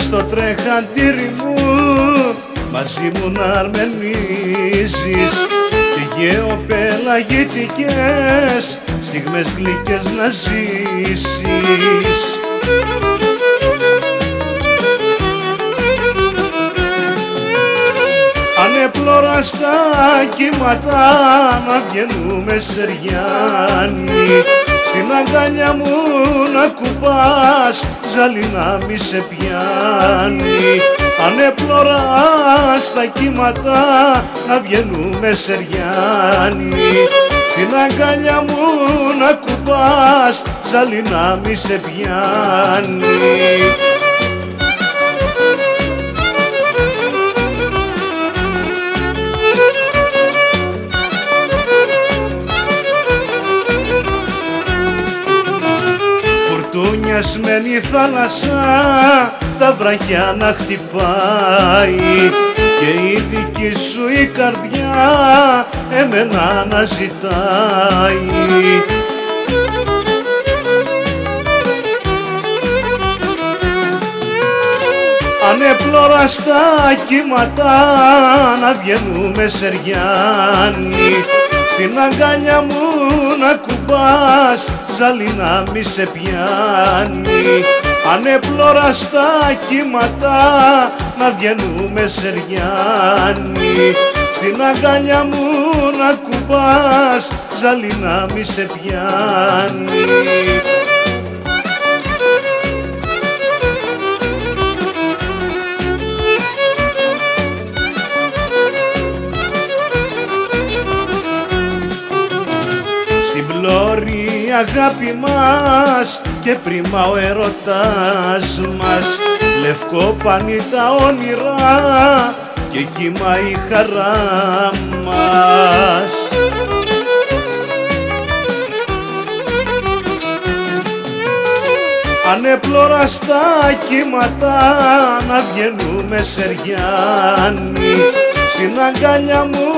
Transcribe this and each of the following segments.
στο τρεχαντήρι μου μαζί μου να αρμενίζεις και γεωπελαγητικές στιγμές γλυκές να ζήσεις. Ανεπλώρα στα κύματα να βγαίνουμε σεριάνι, στην αγκαλιά μου να κουπάς ζάλι να μη σε πιάνει. Ανεπλώρα στα κύματα να βγαίνουμε σεριάνι, στην αγκαλιά μου να κουπάς ζάλι να μη σε πιάνει. Φουρτούνιασμένη θάλασσα τα βραχιά να χτυπάει και η δική σου η καρδιά εμένα να ζητάει. Ανεπλώρα στα κύματα να βγαίνουμε σεριάνι, στην αγκαλιά μου να κουμπάς ζάλι να μη σε πιάνει. Ανεπλώρα στα κύματα να βγαίνουμε σεριάνι, στην αγκαλιά μου να κουμπάς ζάλι να μη σε πιάνει. Πλώρη η αγάπη μας και πρίμα ο ερωτάς μας, λευκό πανί τα όνειρα και κύμα η χαρά μας. Ανεπλώρα στα κύματα να βγαίνουμε σεριάνι, στην αγκαλιά μου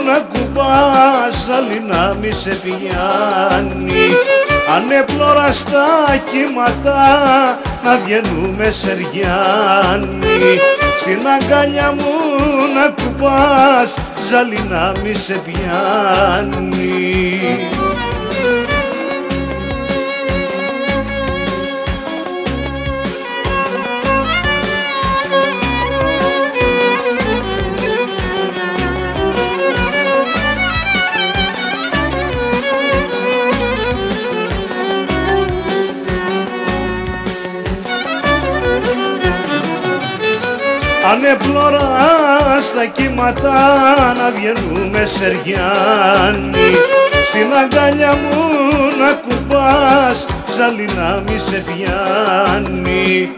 να κουμπάς ζάλι να μη σε πιάνει. Ανεπλώρα στα κύματα να βγαίνουμε σεριάνι, στην αγκαλιά μου να κουμπάς ζάλι να μη σε πιάνει. Ανεπλώρα στα κύματα να βγαίνουμε σεριάνι, στην αγκαλιά μου να κουμπάς ζάλι να μη σε πιάνει.